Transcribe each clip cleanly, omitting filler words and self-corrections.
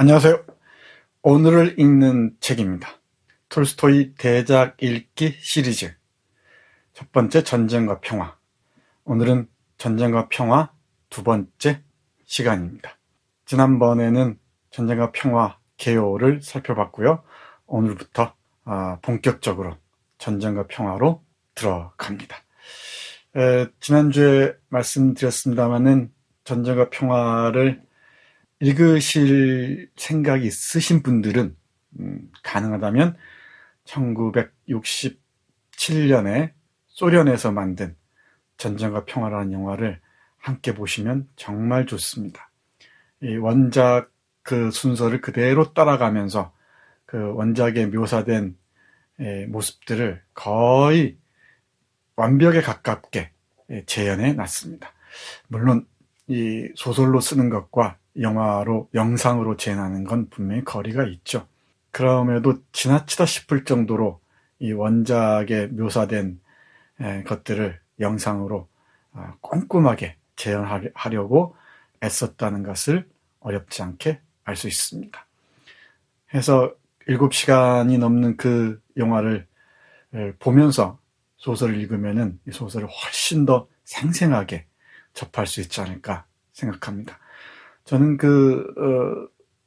안녕하세요. 오늘을 읽는 책입니다. 톨스토이 대작 읽기 시리즈 첫 번째 전쟁과 평화. 오늘은 전쟁과 평화 두 번째 시간입니다. 지난번에는 전쟁과 평화 개요를 살펴봤고요. 오늘부터 본격적으로 전쟁과 평화로 들어갑니다. 지난주에 말씀드렸습니다마는 전쟁과 평화를 읽으실 생각이 있으신 분들은 가능하다면 1967년에 소련에서 만든 전쟁과 평화라는 영화를 함께 보시면 정말 좋습니다. 이 원작 그 순서를 그대로 따라가면서 그 원작에 묘사된 모습들을 거의 완벽에 가깝게 재현해 놨습니다. 물론 이 소설로 쓰는 것과 영상으로 재현하는 건 분명히 거리가 있죠. 그럼에도 지나치다 싶을 정도로 이 원작에 묘사된 것들을 영상으로 꼼꼼하게 재현하려고 애썼다는 것을 어렵지 않게 알 수 있습니다. 해서 7시간이 넘는 그 영화를 보면서 소설을 읽으면은 이 소설을 훨씬 더 생생하게 접할 수 있지 않을까 생각합니다. 저는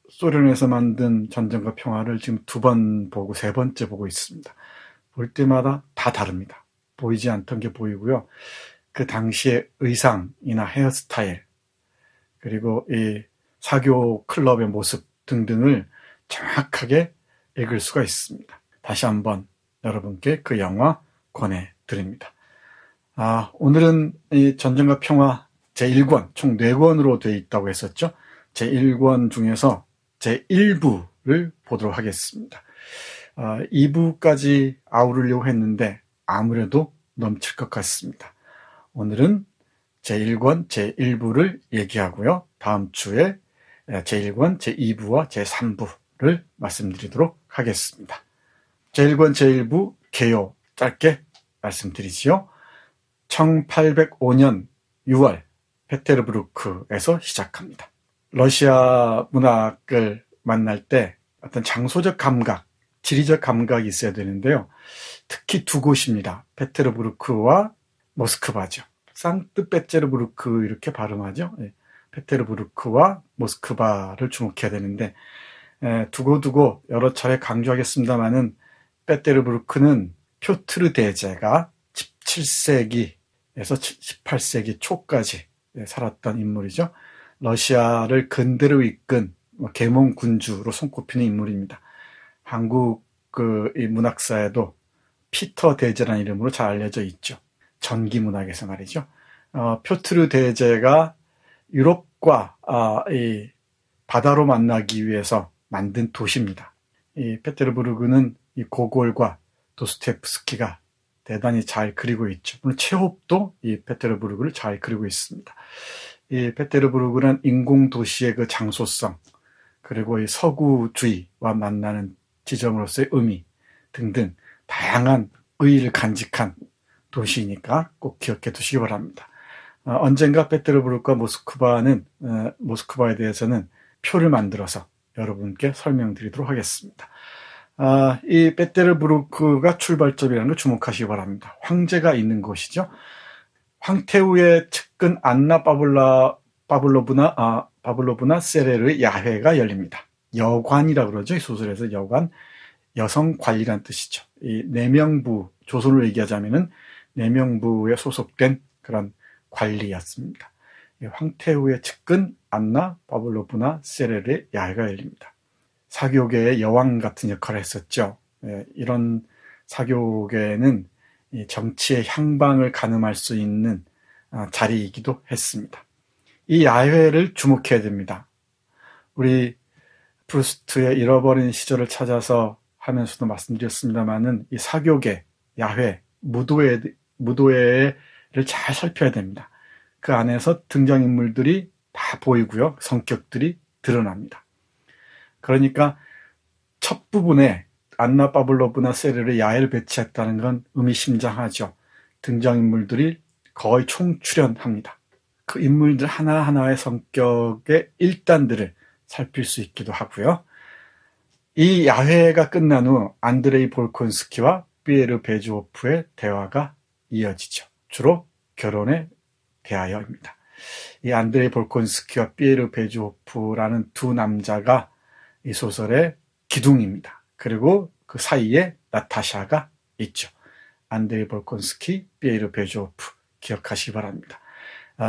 소련에서 만든 전쟁과 평화를 지금 2번 보고 3번째 보고 있습니다. 볼 때마다 다 다릅니다. 보이지 않던 게 보이고요. 그 당시의 의상이나 헤어스타일, 그리고 이 사교 클럽의 모습 등등을 정확하게 읽을 수가 있습니다. 다시 한번 여러분께 그 영화 권해드립니다. 오늘은 이 전쟁과 평화 제1권, 총 4권으로 되어 있다고 했었죠. 제1권 중에서 제1부를 보도록 하겠습니다. 2부까지 아우르려고 했는데 아무래도 넘칠 것 같습니다. 오늘은 제1권, 제1부를 얘기하고요. 다음 주에 제1권, 제2부와 제3부를 말씀드리도록 하겠습니다. 제1권, 제1부 개요 짧게 말씀드리지요. 1805년 6월 페테르부르크에서 시작합니다. 러시아 문학을 만날 때 어떤 장소적 감각, 지리적 감각이 있어야 되는데요. 특히 2곳입니다. 페테르부르크와 모스크바죠. 상트페테르부르크 이렇게 발음하죠. 페테르부르크와 모스크바를 주목해야 되는데 두고 여러 차례 강조하겠습니다마는 페테르부르크는 표트르 대제가 17세기에서 18세기 초까지 살았던 인물이죠. 러시아를 근대로 이끈 계몽 군주로 손꼽히는 인물입니다. 한국 이 문학사에도 피터 대제라는 이름으로 잘 알려져 있죠. 전기 문학에서 말이죠. 표트르 대제가 유럽과 이 바다로 만나기 위해서 만든 도시입니다. 이 페테르부르크는 이 고골과 도스토옙스키가 대단히 잘 그리고 있죠. 물론 체홉도 이 페테르부르크를 잘 그리고 있습니다. 이 페테르부르크는 인공도시의 그 장소성, 그리고 이 서구주의와 만나는 지점으로서의 의미 등등 다양한 의의를 간직한 도시이니까 꼭 기억해 두시기 바랍니다. 언젠가 페테르부르크와 모스크바에 대해서는 표를 만들어서 여러분께 설명드리도록 하겠습니다. 이 페테르부르크가 출발점이라는 걸 주목하시기 바랍니다. 황제가 있는 곳이죠. 황태후의 측근 안나 파블로브나 세레르의 야회가 열립니다. 여관이라고 그러죠. 이 소설에서 여관, 여성 관리란 뜻이죠. 이 내명부, 조선으로 얘기하자면은 내명부에 소속된 그런 관리였습니다. 황태후의 측근 안나 파블로브나 세레르의 야회가 열립니다. 사교계의 여왕 같은 역할을 했었죠. 이런 사교계는 정치의 향방을 가늠할 수 있는 자리이기도 했습니다. 이 야회를 주목해야 됩니다. 우리 프루스트의 잃어버린 시절을 찾아서 하면서도 말씀드렸습니다마는 이 사교계, 야회, 무도회를 잘 살펴야 됩니다. 그 안에서 등장인물들이 다 보이고요. 성격들이 드러납니다. 그러니까 첫 부분에 안나 파블로브나 세레르의 야회를 배치했다는 건 의미심장하죠. 등장인물들이 거의 총출연합니다. 그 인물들 하나하나의 성격의 일단들을 살필 수 있기도 하고요. 이 야회가 끝난 후 안드레이 볼콘스키와 피에르 베주오프의 대화가 이어지죠. 주로 결혼에 대하여입니다. 이 안드레이 볼콘스키와 피에르 베주오프라는 두 남자가 이 소설의 기둥입니다. 그리고 그 사이에 나타샤가 있죠. 안드레이 볼콘스키, 피에르 베주오프 기억하시기 바랍니다.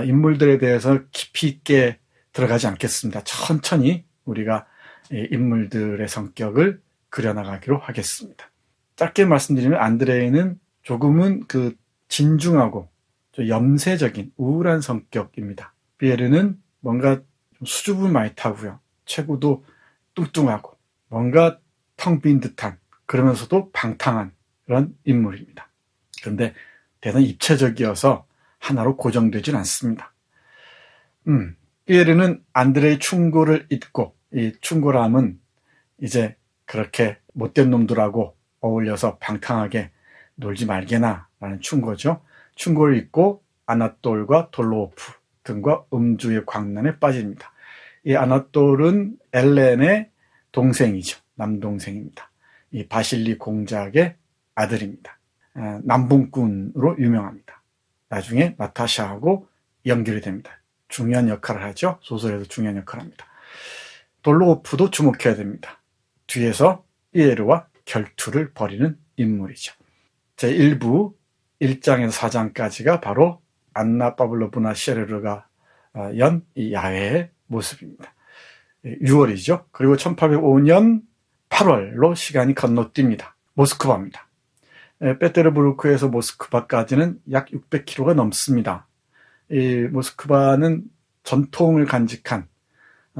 인물들에 대해서 깊이 있게 들어가지 않겠습니다. 천천히 우리가 인물들의 성격을 그려나가기로 하겠습니다. 짧게 말씀드리면 안드레이는 조금은 그 진중하고 좀 염세적인 우울한 성격입니다. 피에르는 뭔가 좀 수줍음을 많이 타고요. 체구도 뚱뚱하고 뭔가 텅 빈 듯한 그러면서도 방탕한 그런 인물입니다. 그런데 대단히 입체적이어서 하나로 고정되진 않습니다. 피에르는 안드레의 충고를 잊고 이 충고람은 이제 그렇게 못된 놈들하고 어울려서 방탕하게 놀지 말게나 라는 충고죠. 충고를 잊고 아나톨과 돌로오프 등과 음주의 광란에 빠집니다. 이 아나톨은 엘렌의 동생이죠. 남동생입니다. 이 바실리 공작의 아들입니다. 남봉꾼으로 유명합니다. 나중에 나타샤하고 연결이 됩니다. 중요한 역할을 하죠. 소설에서 중요한 역할을 합니다. 돌로오프도 주목해야 됩니다. 뒤에서 피에르와 결투를 벌이는 인물이죠. 제1부 1장에서 4장까지가 바로 안나 파블로브나 셰르르가 연 이 야외의 모습입니다. 6월이죠. 그리고 1805년 8월로 시간이 건너뜁니다. 모스크바입니다. 페테르부르크에서 모스크바까지는 약 600km가 넘습니다. 이 모스크바는 전통을 간직한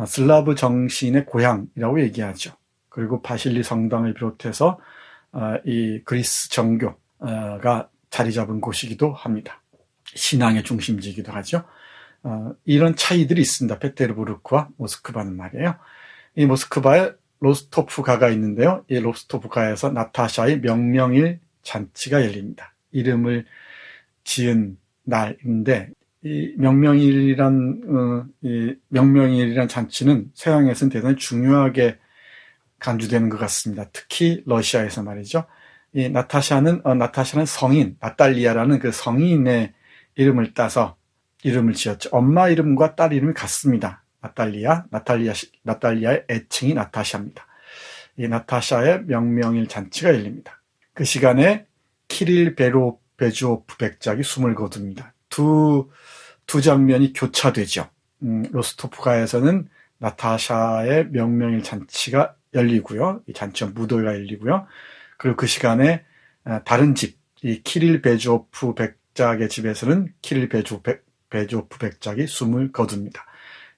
슬라브 정신의 고향이라고 얘기하죠. 그리고 바실리 성당을 비롯해서 이 그리스 정교가 자리 잡은 곳이기도 합니다. 신앙의 중심지이기도 하죠. 이런 차이들이 있습니다. 페테르부르크와 모스크바는 말이에요. 이 모스크바에 로스토프가가 있는데요. 이 로스토프가에서 나타샤의 명명일 잔치가 열립니다. 이름을 지은 날인데 이 명명일이란 잔치는 서양에서는 대단히 중요하게 간주되는 것 같습니다. 특히 러시아에서 말이죠. 이 나타샤는 성인, 나탈리아라는 그 성인의 이름을 따서 이름을 지었죠. 엄마 이름과 딸 이름이 같습니다. 나탈리아의 애칭이 나타샤입니다. 이 나타샤의 명명일 잔치가 열립니다. 그 시간에 키릴 베주오프 백작이 숨을 거둡니다. 두 장면이 교차되죠. 로스토프가에서는 나타샤의 명명일 잔치가 열리고요. 이 잔치와 무도회가 열리고요. 그리고 그 시간에 다른 집, 이 키릴 베주오프 백작의 집에서는 키릴 베주오프 백작이 숨을 거둡니다.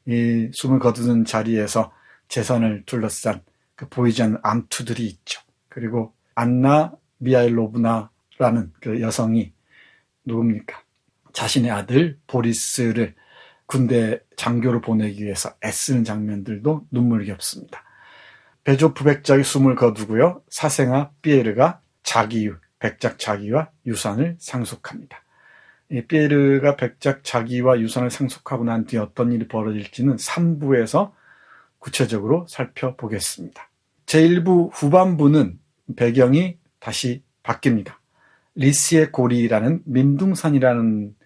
이 숨을 거두는 자리에서 재산을 둘러싼 그 보이지 않는 암투들이 있죠. 그리고 안나 미하일로브나라는 그 여성이 누굽니까? 자신의 아들 보리스를 군대 장교로 보내기 위해서 애쓰는 장면들도 눈물겹습니다. 베주오프 백작이 숨을 거두고요. 사생아 피에르가 백작 자기와 유산을 상속합니다. 이 피에르가 백작 자기와 유산을 상속하고 난 뒤에 어떤 일이 벌어질지는 3부에서 구체적으로 살펴보겠습니다. 제1부 후반부는 배경이 다시 바뀝니다. 리스의 고리라는 민둥산이라는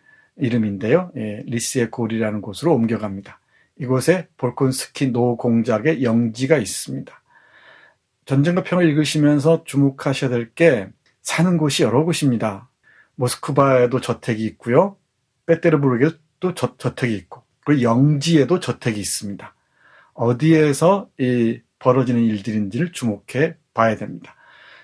이름인데요. 리스의 고리라는 곳으로 옮겨갑니다. 이곳에 볼콘스키 노공작의 영지가 있습니다. 전쟁과 평을 읽으시면서 주목하셔야 될 게 사는 곳이 여러 곳입니다. 모스크바에도 저택이 있고요. 페테르부르크에도 저택이 있고 그리고 영지에도 저택이 있습니다. 어디에서 이 벌어지는 일들인지를 주목해 봐야 됩니다.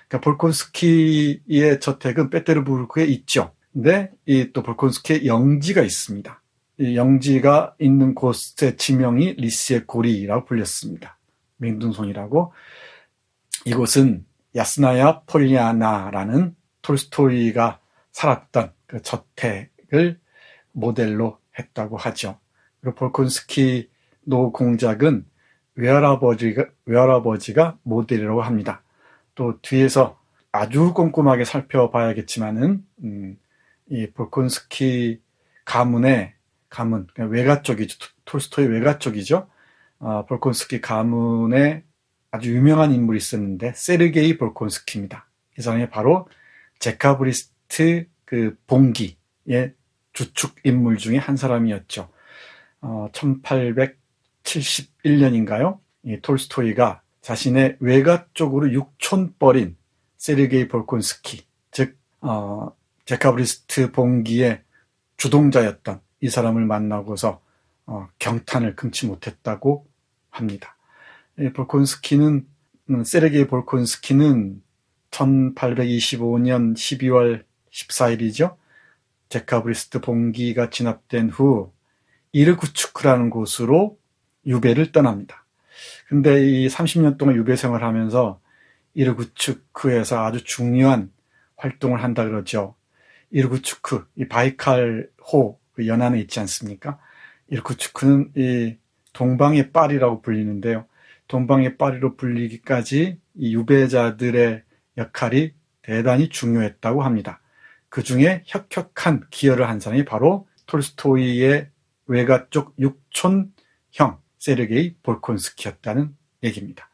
그러니까 볼콘스키의 저택은 페테르부르크에 있죠. 근데 이 또 볼콘스키의 영지가 있습니다. 이 영지가 있는 곳의 지명이 리스의 고리라고 불렸습니다. 민둥손이라고. 이곳은 야스나야 폴리아나라는 톨스토이가 살았던 그 저택을 모델로 했다고 하죠. 그리고 볼콘스키 노공작은 외할아버지가 모델이라고 합니다. 또 뒤에서 아주 꼼꼼하게 살펴봐야겠지만은 이 볼콘스키 가문 외가 쪽이죠. 톨스토이 외가 쪽이죠. 볼콘스키 가문에 아주 유명한 인물이 있었는데 세르게이 볼콘스키입니다. 이 사람이 바로 제카브리스트 그 봉기의 주축 인물 중에 한 사람이었죠. 1871년인가요? 이 톨스토이가 자신의 외가 쪽으로 육촌뻘인 세르게이 볼콘스키, 즉 제카브리스트 봉기의 주동자였던 이 사람을 만나고서 경탄을 금치 못했다고 합니다. 세르게이 볼콘스키는 1825년 12월 14일이죠. 제카브리스트 봉기가 진압된 후 이르구츠크라는 곳으로 유배를 떠납니다. 근데 이 30년 동안 유배 생활하면서 이르구츠크에서 아주 중요한 활동을 한다 그러죠. 이르구츠크, 이 바이칼호 그 연안에 있지 않습니까? 이르구츠크는 이 동방의 파리라고 불리는데요. 동방의 파리로 불리기까지 이 유배자들의 역할이 대단히 중요했다고 합니다. 그 중에 혁혁한 기여를 한 사람이 바로 톨스토이의 외가 쪽 육촌형 세르게이 볼콘스키였다는 얘기입니다.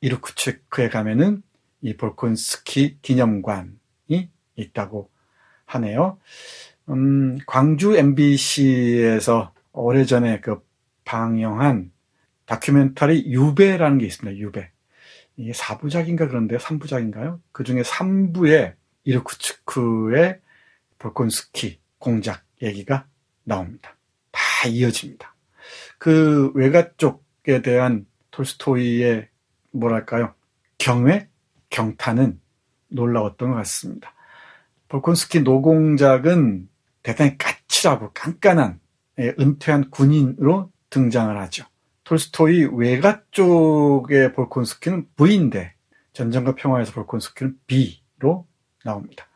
이르쿠츠크에 가면은 이 볼콘스키 기념관이 있다고 하네요. 광주 MBC에서 오래전에 그 방영한 다큐멘터리 유배라는 게 있습니다. 유배. 이게 4부작인가 그런데요. 3부작인가요? 그 중에 3부에 이르쿠츠크의 볼콘스키 공작 얘기가 나옵니다. 다 이어집니다. 그 외가 쪽에 대한 톨스토이의 뭐랄까요? 경외? 경탄은 놀라웠던 것 같습니다. 볼콘스키 노공작은 대단히 까칠하고 깐깐한 은퇴한 군인으로 등장을 하죠. 톨스토이 외가 쪽의 볼콘스키는 V인데 전쟁과 평화에서 볼콘스키는 B로 나옵니다.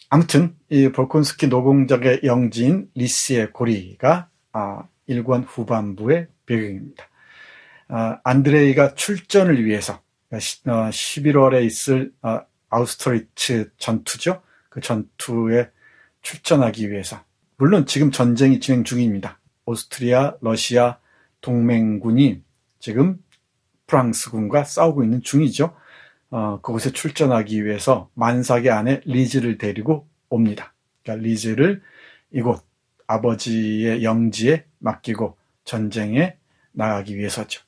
아무튼 이 볼콘스키 노공작의 영지인 리스의 고리가 일권 후반부의 배경입니다. 안드레이가 출전을 위해서 11월에 있을 아우스트리츠 전투죠. 그 전투에 출전하기 위해서, 물론 지금 전쟁이 진행 중입니다. 오스트리아, 러시아 동맹군이 지금 프랑스군과 싸우고 있는 중이죠. 그곳에 출전하기 위해서 만삭의 아내 리즈를 데리고 옵니다. 그러니까 리즈를 이곳 아버지의 영지에 맡기고 전쟁에 나가기 위해서죠.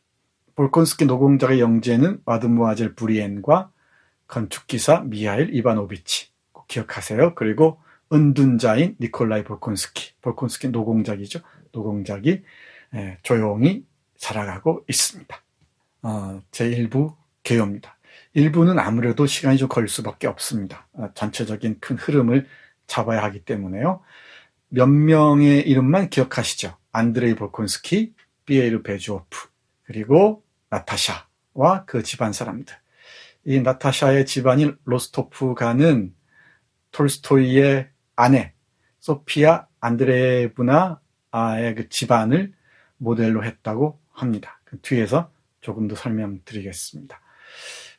볼콘스키 노공작의 영지에는 마드모아젤 브리엔과 건축기사 미하일 이바노비치, 꼭 기억하세요. 그리고 은둔자인 니콜라이 볼콘스키 노공작이죠. 노공작이 조용히 살아가고 있습니다. 제1부 개요입니다. 1부는 아무래도 시간이 좀 걸릴 수밖에 없습니다. 전체적인 큰 흐름을 잡아야 하기 때문에요. 몇 명의 이름만 기억하시죠. 안드레이 볼콘스키, 피에르 베주오프, 그리고 나타샤와 그 집안 사람들. 이 나타샤의 집안인 로스토프가는 톨스토이의 아내 소피아 안드레예브나의 그 집안을 모델로 했다고 합니다. 그 뒤에서 조금 더 설명드리겠습니다.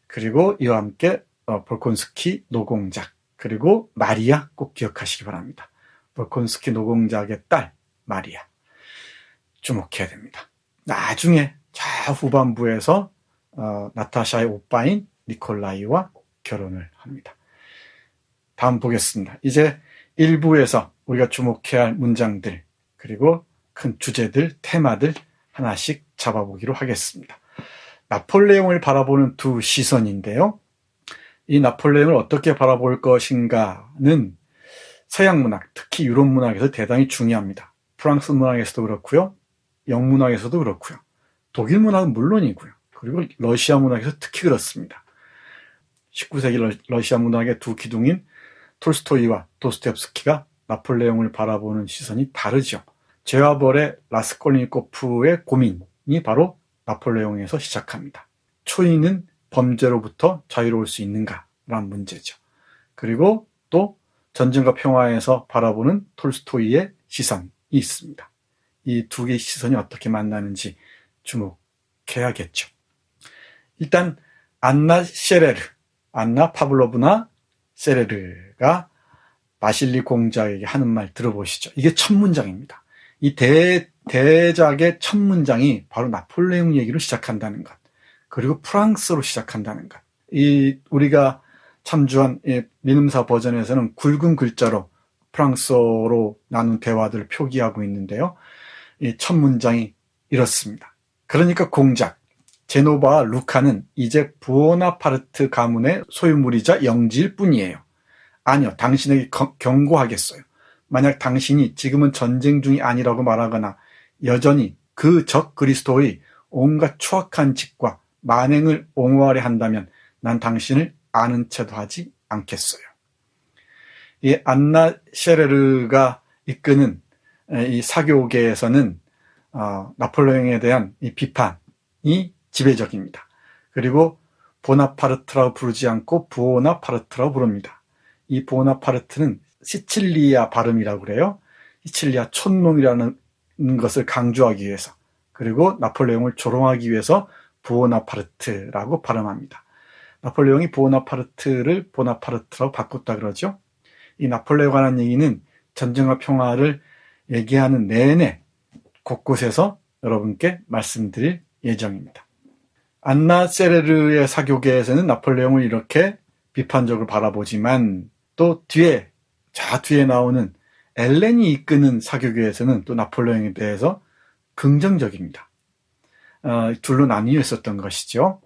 그리고 이와 함께 볼콘스키 노공작, 그리고 마리아 꼭 기억하시기 바랍니다. 볼콘스키 노공작의 딸 마리아 주목해야 됩니다. 나중에 후반부에서 나타샤의 오빠인 니콜라이와 결혼을 합니다. 다음 보겠습니다. 이제 1부에서 우리가 주목해야 할 문장들, 그리고 큰 주제들, 테마들 하나씩 잡아보기로 하겠습니다. 나폴레옹을 바라보는 두 시선인데요. 이 나폴레옹을 어떻게 바라볼 것인가는 서양 문학, 특히 유럽 문학에서 대단히 중요합니다. 프랑스 문학에서도 그렇고요. 영문학에서도 그렇고요. 독일 문학은 물론이고요. 그리고 러시아 문학에서 특히 그렇습니다. 19세기 러시아 문학의 두 기둥인 톨스토이와 도스토옙스키가 나폴레옹을 바라보는 시선이 다르죠. 죄와 벌의 라스콜니코프의 고민이 바로 나폴레옹에서 시작합니다. 초인은 범죄로부터 자유로울 수 있는가라는 문제죠. 그리고 또 전쟁과 평화에서 바라보는 톨스토이의 시선이 있습니다. 이 두 개의 시선이 어떻게 만나는지 주목해야겠죠. 일단 안나 파블로브나 세레르가 바실리 공작에게 하는 말 들어보시죠. 이게 첫 문장입니다. 이 대작의 첫 문장이 바로 나폴레옹 얘기로 시작한다는 것, 그리고 프랑스로 시작한다는 것. 우리가 참조한 민음사 버전에서는 굵은 글자로 프랑스어로 나눈 대화들을 표기하고 있는데요. 이 첫 문장이 이렇습니다. 그러니까 공작, 제노바와 루카는 이제 부오나파르트 가문의 소유물이자 영지일 뿐이에요. 아니요, 당신에게 경고하겠어요. 만약 당신이 지금은 전쟁 중이 아니라고 말하거나 여전히 그 적 그리스도의 온갖 추악한 짓과 만행을 옹호하려 한다면 난 당신을 아는 채도 하지 않겠어요. 이 안나 셰레르가 이끄는 이 사교계에서는 나폴레옹에 대한 이 비판이 지배적입니다. 그리고 보나파르트라고 부르지 않고 부오나파르트라고 부릅니다. 이 보나파르트는 시칠리아 발음이라고 그래요. 시칠리아 촌놈이라는 것을 강조하기 위해서, 그리고 나폴레옹을 조롱하기 위해서 부오나파르트라고 발음합니다. 나폴레옹이 부오나파르트를 보나파르트라고 바꿨다 그러죠. 이 나폴레옹에 관한 얘기는 전쟁과 평화를 얘기하는 내내 곳곳에서 여러분께 말씀드릴 예정입니다. 안나 세레르의 사교계에서는 나폴레옹을 이렇게 비판적으로 바라보지만, 또 뒤에 나오는 엘렌이 이끄는 사교계에서는 또 나폴레옹에 대해서 긍정적입니다. 둘로 나뉘어 있었던 것이죠.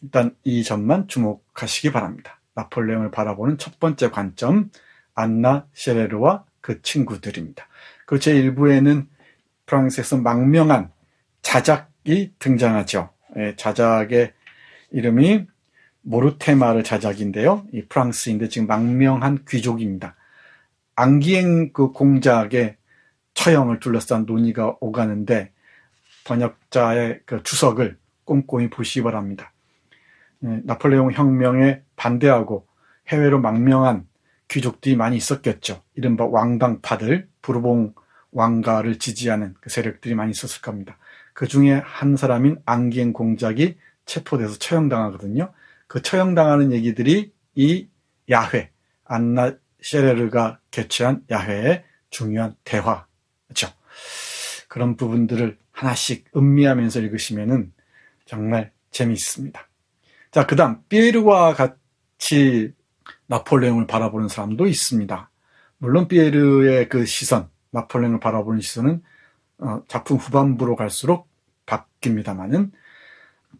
일단 이 점만 주목하시기 바랍니다. 나폴레옹을 바라보는 첫 번째 관점, 안나 셰레르와 그 친구들입니다. 그리고 제1부에는 프랑스에서 망명한 자작이 등장하죠. 자작의 이름이 모르테마르 자작인데요. 이 프랑스인데 지금 망명한 귀족입니다. 앙기엥 그 공작의 처형을 둘러싼 논의가 오가는데 번역자의 그 주석을 꼼꼼히 보시기 바랍니다. 나폴레옹 혁명에 반대하고 해외로 망명한 귀족들이 많이 있었겠죠. 이른바 왕당파들, 부르봉 왕가를 지지하는 그 세력들이 많이 있었을 겁니다. 그 중에 한 사람인 앙기엥 공작이 체포돼서 처형당하거든요. 그 처형당하는 얘기들이 이 야회, 안나 셰레르가 개최한 야회의 중요한 대화죠. 그런 부분들을 하나씩 음미하면서 읽으시면은 정말 재미있습니다. 자, 그 다음 피에르와 같이 나폴레옹을 바라보는 사람도 있습니다. 물론 피에르의 그 시선, 나폴레옹을 바라보는 시선은 작품 후반부로 갈수록 바뀝니다만은,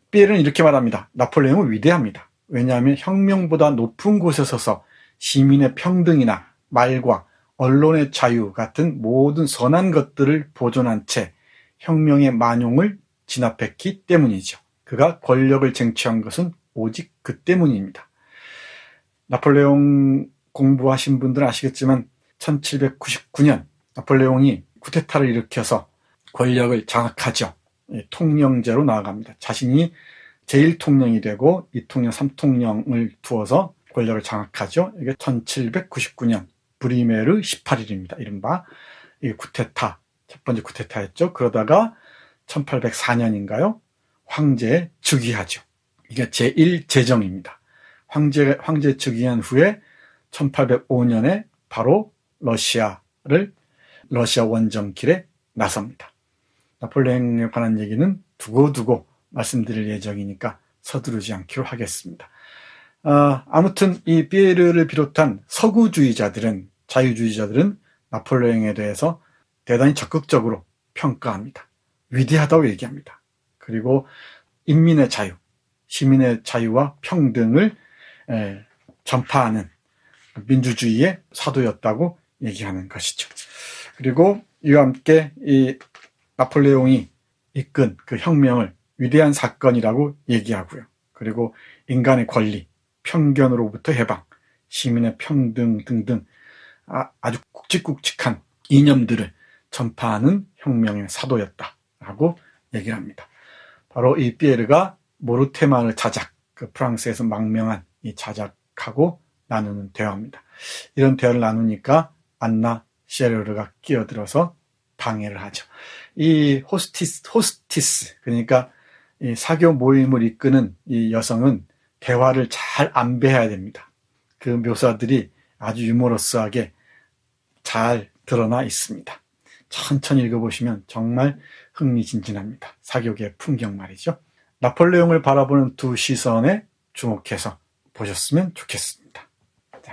피에르는 이렇게 말합니다. 나폴레옹은 위대합니다. 왜냐하면 혁명보다 높은 곳에 서서 시민의 평등이나 말과 언론의 자유 같은 모든 선한 것들을 보존한 채 혁명의 만용을 진압했기 때문이죠. 그가 권력을 쟁취한 것은 오직 그 때문입니다. 나폴레옹 공부하신 분들은 아시겠지만 1799년 나폴레옹이 쿠데타를 일으켜서 권력을 장악하죠. 통령제로 나아갑니다. 자신이 제1통령이 되고 2통령, 3통령을 두어서 권력을 장악하죠. 이게 1799년 브리메르 18일입니다. 이른바 쿠데타, 첫 번째 쿠데타였죠. 그러다가 1804년인가요? 황제 즉위하죠. 이게 제1제정입니다. 황제 즉위한 후에 1805년에 바로 러시아 원정길에 나섭니다. 나폴레옹에 관한 얘기는 두고두고 말씀드릴 예정이니까 서두르지 않기로 하겠습니다. 아무튼 이 피에르를 비롯한 서구주의자들은, 자유주의자들은 나폴레옹에 대해서 대단히 적극적으로 평가합니다. 위대하다고 얘기합니다. 그리고 인민의 자유, 시민의 자유와 평등을 전파하는 민주주의의 사도였다고 얘기하는 것이죠. 그리고 이와 함께 이 나폴레옹이 이끈 그 혁명을 위대한 사건이라고 얘기하고요. 그리고 인간의 권리, 편견으로부터 해방, 시민의 평등 등등 아주 굵직굵직한 이념들을 전파하는 혁명의 사도였다라고 얘기를 합니다. 바로 이 피에르가 모르테마르 자작, 그 프랑스에서 망명한 이 자작하고 나누는 대화입니다. 이런 대화를 나누니까 안나 셰레르가 끼어들어서 방해를 하죠. 이 호스티스, 그러니까 이 사교 모임을 이끄는 이 여성은 대화를 잘 안배해야 됩니다. 그 묘사들이 아주 유머러스하게 잘 드러나 있습니다. 천천히 읽어보시면 정말 흥미진진합니다. 사교계의 풍경 말이죠. 나폴레옹을 바라보는 두 시선에 주목해서 보셨으면 좋겠습니다.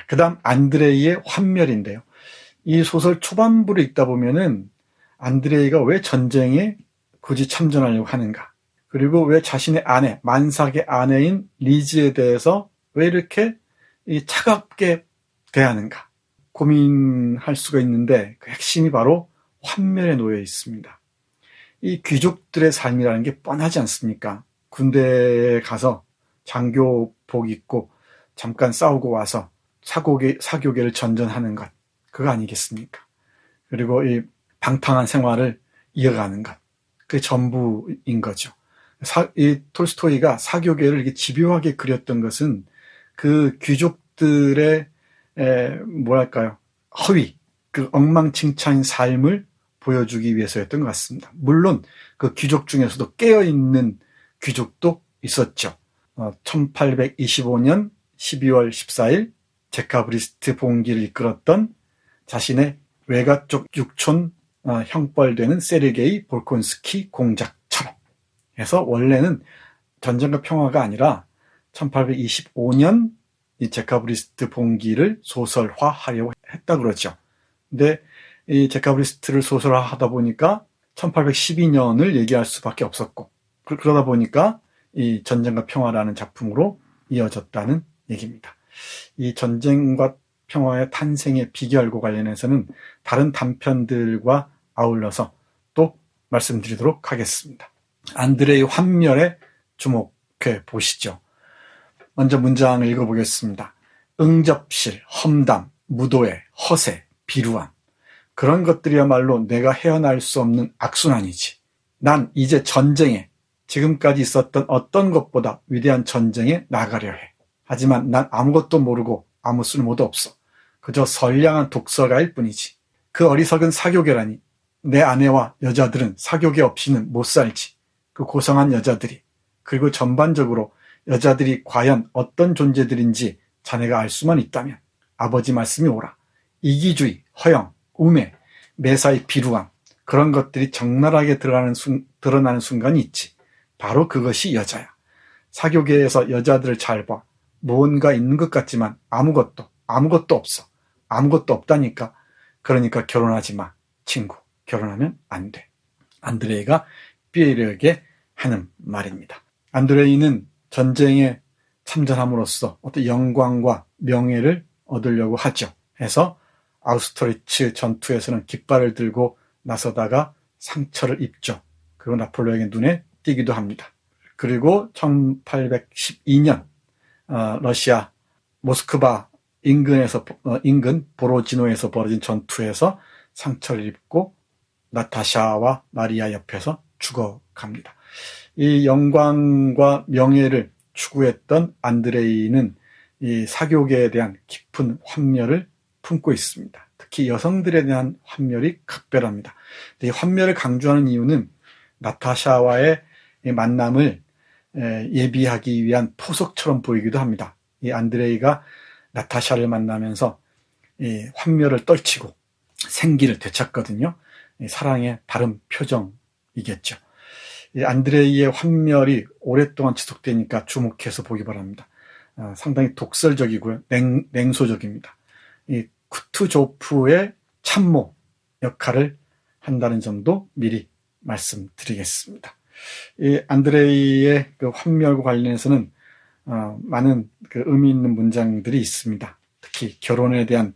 그 다음 안드레이의 환멸인데요. 이 소설 초반부를 읽다 보면은 안드레이가 왜 전쟁에 굳이 참전하려고 하는가, 그리고 왜 자신의 아내, 만삭의 아내인 리즈에 대해서 왜 이렇게 차갑게 대하는가 고민할 수가 있는데, 그 핵심이 바로 환멸에 놓여 있습니다. 이 귀족들의 삶이라는 게 뻔하지 않습니까? 군대에 가서 장교복 입고 잠깐 싸우고 와서 사교계를 전전하는 것, 그거 아니겠습니까? 그리고 이 방탕한 생활을 이어가는 것, 그게 전부인 거죠. 이 톨스토이가 사교계를 이렇게 집요하게 그렸던 것은 그 귀족들의 뭐랄까요, 허위, 그 엉망진창인 삶을 보여주기 위해서였던 것 같습니다. 물론 그 귀족 중에서도 깨어있는 귀족도 있었죠. 1825년 12월 14일 제카브리스트 봉기를 이끌었던 자신의 외가 쪽 육촌 형벌되는 세르게이 볼콘스키 공작처럼 해서, 원래는 전쟁과 평화가 아니라 1825년 이 제카브리스트 봉기를 소설화하려고 했다 그러죠. 근데 이 제카브리스트를 소설화하다 보니까 1812년을 얘기할 수밖에 없었고, 그러다 보니까 이 전쟁과 평화라는 작품으로 이어졌다는 얘기입니다. 이 전쟁과 평화의 탄생의 비결과 관련해서는 다른 단편들과 아울러서 또 말씀드리도록 하겠습니다. 안드레이 환멸에 주목해 보시죠. 먼저 문장을 읽어보겠습니다. 응접실, 험담, 무도회, 허세, 비루함, 그런 것들이야말로 내가 헤어날 수 없는 악순환이지. 난 이제 전쟁에, 지금까지 있었던 어떤 것보다 위대한 전쟁에 나가려 해. 하지만 난 아무것도 모르고 아무 쓸모도 없어. 그저 선량한 독서가일 뿐이지. 그 어리석은 사교계라니. 내 아내와 여자들은 사교계 없이는 못 살지. 그 고상한 여자들이. 그리고 전반적으로 여자들이 과연 어떤 존재들인지 자네가 알 수만 있다면 아버지 말씀이 옳아. 이기주의, 허영, 우매, 매사의 비루함, 그런 것들이 적나라하게 드러나는 순간이 있지. 바로 그것이 여자야. 사교계에서 여자들을 잘 봐. 무언가 있는 것 같지만 아무것도 없어. 아무것도 없다니까. 그러니까 결혼하지 마, 친구. 결혼하면 안 돼. 안드레이가 피에르에게 하는 말입니다. 안드레이는 전쟁에 참전함으로써 어떤 영광과 명예를 얻으려고 하죠. 해서 아우슈트리츠 전투에서는 깃발을 들고 나서다가 상처를 입죠. 그리고 나폴레옹의 눈에 띄기도 합니다. 그리고 1812년 러시아 모스크바 인근 보로지노에서 벌어진 전투에서 상처를 입고 나타샤와 마리아 옆에서 죽어갑니다. 이 영광과 명예를 추구했던 안드레이는 이 사교계에 대한 깊은 환멸을 품고 있습니다. 특히 여성들에 대한 환멸이 각별합니다. 이 환멸을 강조하는 이유는 나타샤와의 만남을 예비하기 위한 토속처럼 보이기도 합니다. 이 안드레이가 나타샤를 만나면서 이 환멸을 떨치고 생기를 되찾거든요. 사랑의 다른 표정이겠죠. 이 안드레이의 환멸이 오랫동안 지속되니까 주목해서 보기 바랍니다. 상당히 독설적이고요. 냉소적입니다. 이 쿠투조프의 참모 역할을 한다는 점도 미리 말씀드리겠습니다. 이 안드레이의 그 환멸과 관련해서는 많은 그 의미 있는 문장들이 있습니다. 특히 결혼에 대한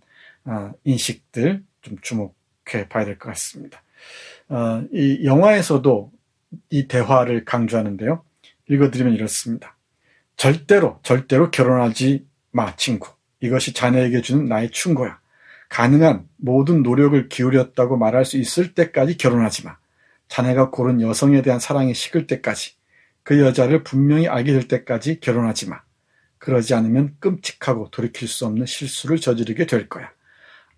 인식들 좀 주목해 봐야 될 것 같습니다. 이 영화에서도 이 대화를 강조하는데요. 읽어드리면 이렇습니다. 절대로 결혼하지 마, 친구. 이것이 자네에게 주는 나의 충고야. 가능한 모든 노력을 기울였다고 말할 수 있을 때까지 결혼하지 마. 자네가 고른 여성에 대한 사랑이 식을 때까지, 그 여자를 분명히 알게 될 때까지 결혼하지 마. 그러지 않으면 끔찍하고 돌이킬 수 없는 실수를 저지르게 될 거야.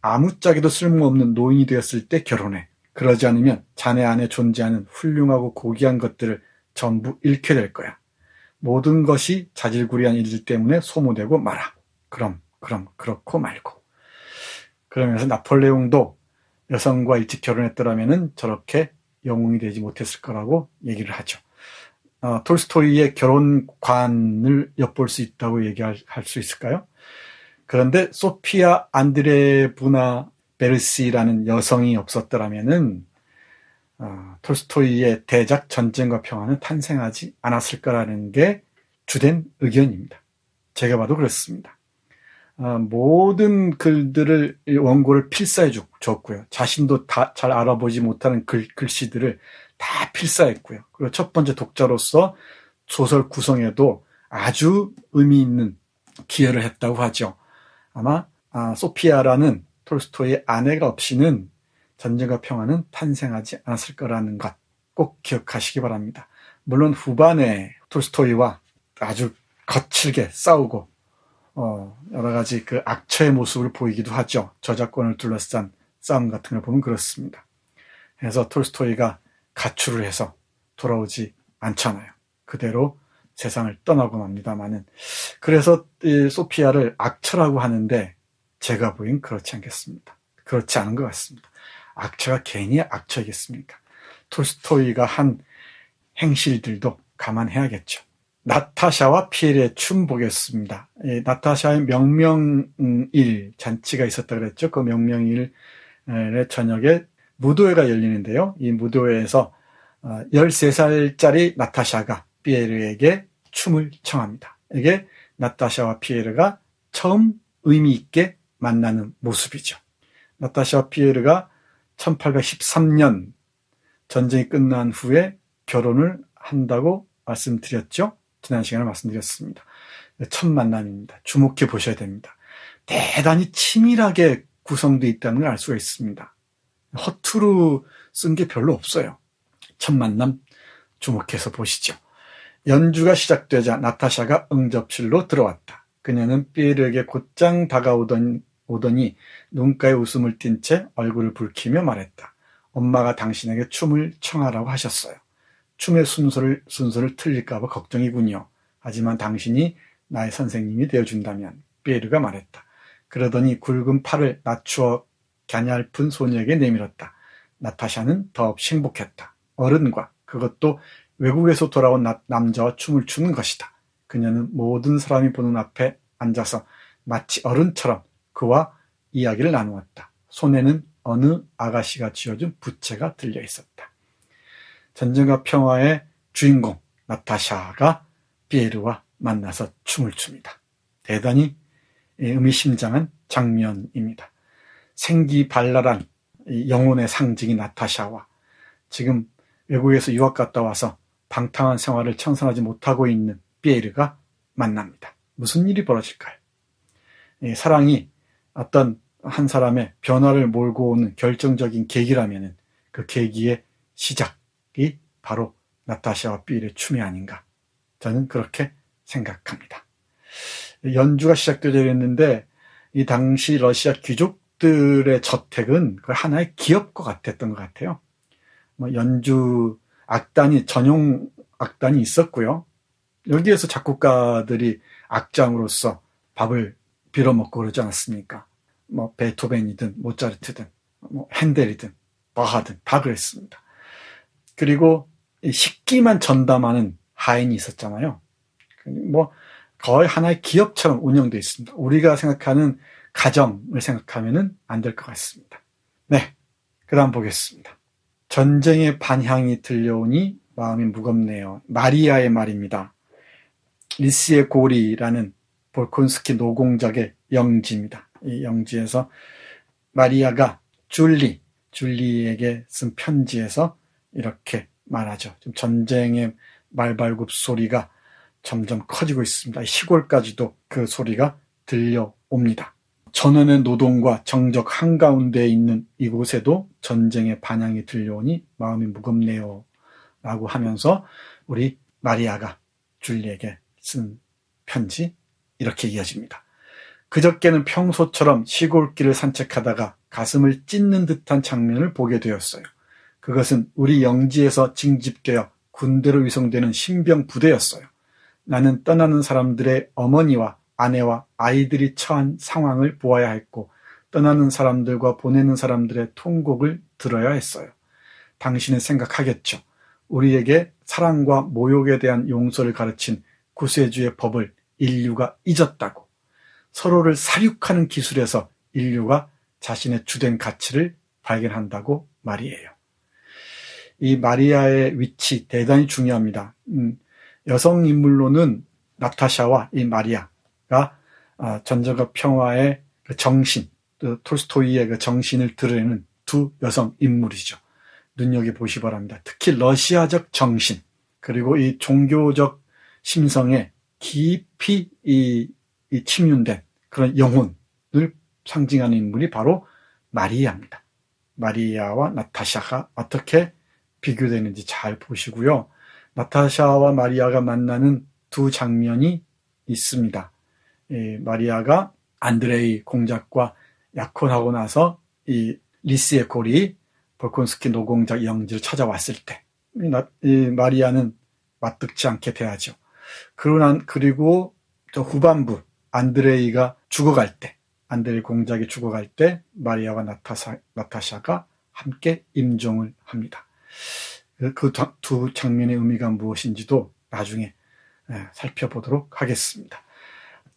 아무짝에도 쓸모없는 노인이 되었을 때 결혼해. 그러지 않으면 자네 안에 존재하는 훌륭하고 고귀한 것들을 전부 잃게 될 거야. 모든 것이 자질구레한 일들 때문에 소모되고 말아. 그럼 그렇고 말고. 그러면서 나폴레옹도 여성과 일찍 결혼했더라면 저렇게 영웅이 되지 못했을 거라고 얘기를 하죠. 톨스토이의 결혼관을 엿볼 수 있다고 얘기할 수 있을까요? 그런데 소피아 안드레부나 베르시라는 여성이 없었더라면은 톨스토이의 대작 전쟁과 평화는 탄생하지 않았을 거라는 게 주된 의견입니다. 제가 봐도 그렇습니다. 모든 글들을 원고를 필사해 줬고요. 자신도 다 잘 알아보지 못하는 글씨들을 다 필사했고요. 그리고 첫 번째 독자로서 소설 구성에도 아주 의미 있는 기여를 했다고 하죠. 아마 소피아라는 톨스토이의 아내가 없이는 전쟁과 평화는 탄생하지 않았을 거라는 것 꼭 기억하시기 바랍니다. 물론 후반에 톨스토이와 아주 거칠게 싸우고 여러 가지 그 악처의 모습을 보이기도 하죠. 저작권을 둘러싼 싸움 같은 걸 보면 그렇습니다. 그래서 톨스토이가 가출을 해서 돌아오지 않잖아요. 그대로 세상을 떠나고 맙니다만은. 그래서 이 소피아를 악처라고 하는데 제가 보기엔 그렇지 않겠습니다. 그렇지 않은 것 같습니다. 악처가 괜히 악처이겠습니까? 톨스토이가 한 행실들도 감안해야겠죠. 나타샤와 피에르의 춤 보겠습니다. 나타샤의 명명일 잔치가 있었다 그랬죠. 그 명명일의 저녁에 무도회가 열리는데요. 이 무도회에서 13살짜리 나타샤가 피에르에게 춤을 청합니다. 이게 나타샤와 피에르가 처음 의미 있게 만나는 모습이죠. 나타샤와 피에르가 1813년 전쟁이 끝난 후에 결혼을 한다고 말씀드렸죠. 지난 시간에 말씀드렸습니다. 첫 만남입니다. 주목해 보셔야 됩니다. 대단히 치밀하게 구성되어 있다는 걸 알 수가 있습니다. 허투루 쓴 게 별로 없어요. 첫 만남 주목해서 보시죠. 연주가 시작되자 나타샤가 응접실로 들어왔다. 그녀는 피에르에게 곧장 다가오더니 눈가에 웃음을 띤 채 얼굴을 붉히며 말했다. 엄마가 당신에게 춤을 청하라고 하셨어요. 춤의 순서를 틀릴까 봐 걱정이군요. 하지만 당신이 나의 선생님이 되어준다면, 피에르가 말했다. 그러더니 굵은 팔을 낮추어 갸냘픈 소녀에게 내밀었다. 나타샤는 더없이 행복했다. 어른과, 그것도 외국에서 돌아온 남자와 춤을 추는 것이다. 그녀는 모든 사람이 보는 앞에 앉아서 마치 어른처럼 그와 이야기를 나누었다. 손에는 어느 아가씨가 쥐어준 부채가 들려 있었다. 전쟁과 평화의 주인공 나타샤가 피에르와 만나서 춤을 춥니다. 대단히 의미심장한 장면입니다. 생기발랄한 영혼의 상징인 나타샤와 지금 외국에서 유학 갔다 와서 방탕한 생활을 청산하지 못하고 있는 피에르가 만납니다. 무슨 일이 벌어질까요? 사랑이 어떤 한 사람의 변화를 몰고 오는 결정적인 계기라면 그 계기의 시작이 바로 나타샤와 피에르의 춤이 아닌가. 저는 그렇게 생각합니다. 연주가 시작되려 했는데 이 당시 러시아 귀족들의 저택은 그 하나의 기업과 같았던 것 같아요. 연주 악단이 전용 악단이 있었고요. 여기에서 작곡가들이 악장으로서 밥을 빌어먹고 그러지 않았습니까? 베토벤이든 모차르트든 핸델이든 바하든 다 그랬습니다. 그리고 식기만 전담하는 하인이 있었잖아요. 거의 하나의 기업처럼 운영되어 있습니다. 우리가 생각하는 가정을 생각하면 안 될 것 같습니다. 네, 그 다음 보겠습니다. 전쟁의 반향이 들려오니 마음이 무겁네요. 마리아의 말입니다. 리스의 고리라는 볼콘스키 노공작의 영지입니다. 이 영지에서 마리아가 줄리에게 쓴 편지에서 이렇게 말하죠. 지금 전쟁의 말발굽 소리가 점점 커지고 있습니다. 시골까지도 그 소리가 들려옵니다. 전원의 노동과 정적 한가운데 있는 이곳에도 전쟁의 반향이 들려오니 마음이 무겁네요. 라고 하면서 우리 마리아가 줄리에게 쓴 편지 이렇게 이어집니다. 그저께는 평소처럼 시골길을 산책하다가 가슴을 찢는 듯한 장면을 보게 되었어요. 그것은 우리 영지에서 징집되어 군대로 위송되는 신병 부대였어요. 나는 떠나는 사람들의 어머니와 아내와 아이들이 처한 상황을 보아야 했고 떠나는 사람들과 보내는 사람들의 통곡을 들어야 했어요. 당신은 생각하겠죠. 우리에게 사랑과 모욕에 대한 용서를 가르친 구세주의 법을 인류가 잊었다고. 서로를 살육하는 기술에서 인류가 자신의 주된 가치를 발견한다고 말이에요. 이 마리아의 위치 대단히 중요합니다. 여성 인물로는 나타샤와 이 마리아가 전쟁과 평화의 그 정신, 톨스토이의 그 정신을 드러내는 두 여성 인물이죠. 눈여겨보시 바랍니다. 특히 러시아적 정신, 그리고 이 종교적 심성에 깊이 이 침윤된 그런 영혼을 상징하는 인물이 바로 마리아입니다. 마리아와 나타샤가 어떻게 비교되는지 잘 보시고요. 나타샤와 마리아가 만나는 두 장면이 있습니다. 마리아가 안드레이 공작과 약혼하고 나서 이 리스의 고리 볼콘스키 노공작 영지를 찾아왔을 때 이 마리아는 맞득지 않게 대하죠. 그리고 저 후반부 안드레이가 죽어갈 때, 안드레이 공작이 죽어갈 때 마리아와 나타샤가 함께 임종을 합니다. 그 두 장면의 의미가 무엇인지도 나중에 살펴보도록 하겠습니다.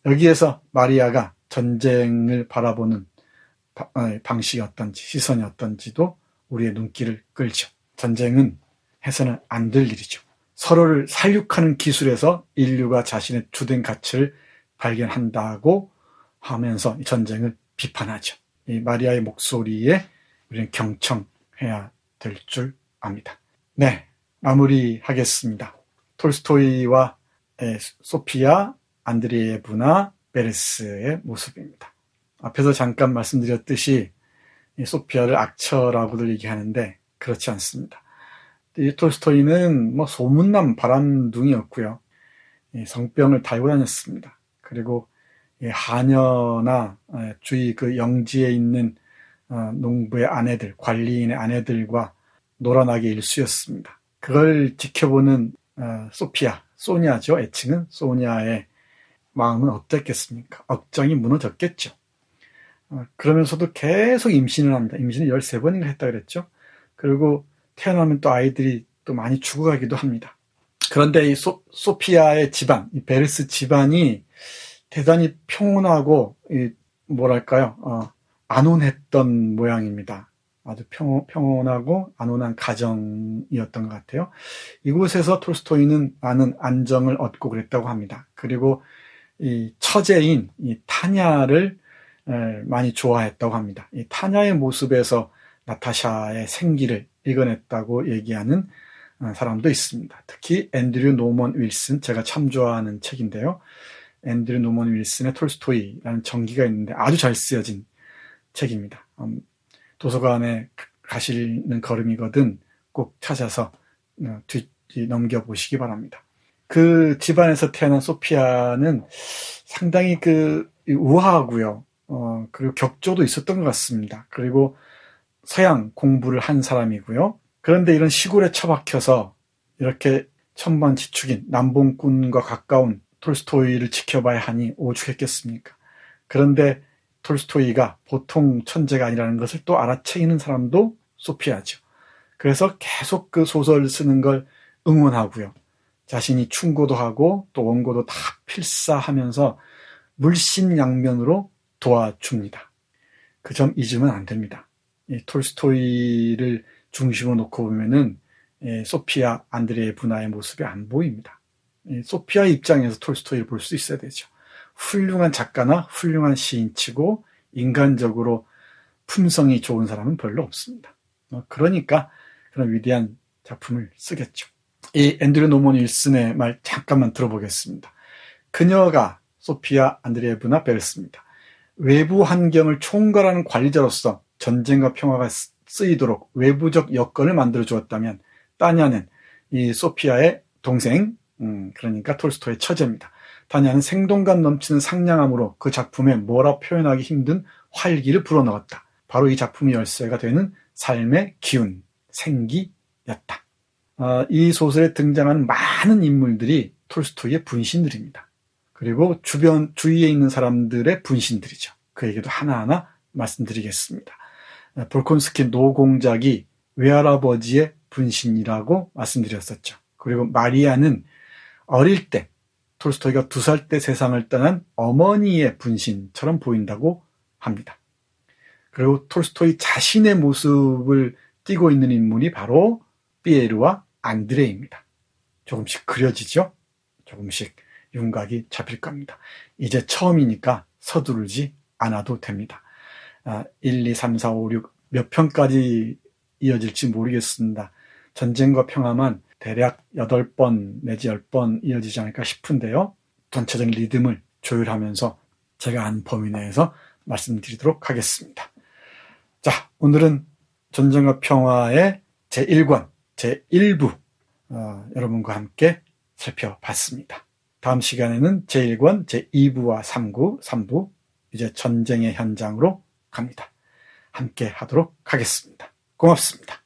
여기에서 마리아가 전쟁을 바라보는 방식이 어떤지, 시선이 어떤지도 우리의 눈길을 끌죠. 전쟁은 해서는 안 될 일이죠. 서로를 살육하는 기술에서 인류가 자신의 주된 가치를 발견한다고 하면서 이 전쟁을 비판하죠. 이 마리아의 목소리에 우리는 경청해야 될 줄 압니다. 네, 마무리하겠습니다. 톨스토이와 소피아 안드레예브나 베레스의 모습입니다. 앞에서 잠깐 말씀드렸듯이 이 소피아를 악처라고들 얘기하는데 그렇지 않습니다. 이 톨스토이는 소문난 바람둥이였고요. 성병을 달고 다녔습니다. 그리고 하녀나 주위 그 영지에 있는 농부의 아내들, 관리인의 아내들과 노란하게 일수였습니다. 그걸 지켜보는 소니아죠. 애칭은 소니아의 마음은 어땠겠습니까? 억장이 무너졌겠죠. 그러면서도 계속 임신을 합니다. 임신을 13번인가 했다 그랬죠. 그리고 태어나면 또 아이들이 또 많이 죽어가기도 합니다. 그런데 이 소피아의 집안, 이 베르스 집안이 대단히 평온하고 안온했던 모양입니다. 아주 평온하고 안온한 가정이었던 것 같아요. 이곳에서 톨스토이는 많은 안정을 얻고 그랬다고 합니다. 그리고 이 처제인 이 타냐를 많이 좋아했다고 합니다. 이 타냐의 모습에서 나타샤의 생기를 읽어냈다고 얘기하는 사람도 있습니다. 특히 앤드류 노먼 윌슨, 제가 참 좋아하는 책인데요. 앤드류 노먼 윌슨의 톨스토이라는 전기가 있는데 아주 잘 쓰여진 책입니다. 도서관에 가시는 걸음이거든 꼭 찾아서 넘겨보시기 바랍니다. 그 집안에서 태어난 소피아는 상당히 우아하고요. 그리고 격조도 있었던 것 같습니다. 그리고 서양 공부를 한 사람이고요. 그런데 이런 시골에 처박혀서 이렇게 천반지축인 남봉꾼과 가까운 톨스토이를 지켜봐야 하니 오죽했겠습니까? 그런데 톨스토이가 보통 천재가 아니라는 것을 또 알아채는 사람도 소피아죠. 그래서 계속 그 소설을 쓰는 걸 응원하고요. 자신이 충고도 하고 또 원고도 다 필사하면서 물신양면으로 도와줍니다. 그 점 잊으면 안 됩니다. 이 톨스토이를 중심으로 놓고 보면은 소피아 안드레예브나의 모습이 안 보입니다. 소피아 입장에서 톨스토이를 볼 수 있어야 되죠. 훌륭한 작가나 훌륭한 시인치고 인간적으로 품성이 좋은 사람은 별로 없습니다. 그러니까 그런 위대한 작품을 쓰겠죠. 이 앤드류 노먼 윌슨의 말 잠깐만 들어보겠습니다. 그녀가 소피아 안드레예브나 베르스입니다. 외부 환경을 총괄하는 관리자로서 전쟁과 평화가 쓰이도록 외부적 여건을 만들어 주었다면 따냐는 이 소피아의 동생, 그러니까 톨스토이의 처제입니다. 따냐는 생동감 넘치는 상냥함으로 그 작품에 뭐라 표현하기 힘든 활기를 불어넣었다. 바로 이 작품의 열쇠가 되는 삶의 기운, 생기였다. 이 소설에 등장하는 많은 인물들이 톨스토이의 분신들입니다. 그리고 주위에 있는 사람들의 분신들이죠. 그에게도 하나하나 말씀드리겠습니다. 볼콘스키 노공작이 외할아버지의 분신이라고 말씀드렸었죠. 그리고 마리아는 어릴 때 톨스토이가 2살 때 세상을 떠난 어머니의 분신처럼 보인다고 합니다. 그리고 톨스토이 자신의 모습을 띠고 있는 인물이 바로 피에르와 안드레입니다. 조금씩 그려지죠? 조금씩 윤곽이 잡힐 겁니다. 이제 처음이니까 서두르지 않아도 됩니다. 1, 2, 3, 4, 5, 6 몇 편까지 이어질지 모르겠습니다. 전쟁과 평화만 대략 8번 내지 10번 이어지지 않을까 싶은데요. 전체적인 리듬을 조율하면서 제가 아는 범위 내에서 말씀드리도록 하겠습니다. 자, 오늘은 전쟁과 평화의 제1권, 제1부 여러분과 함께 살펴봤습니다. 다음 시간에는 제1권, 제2부와 3부 이제 전쟁의 현장으로 갑니다. 함께 하도록 하겠습니다. 고맙습니다.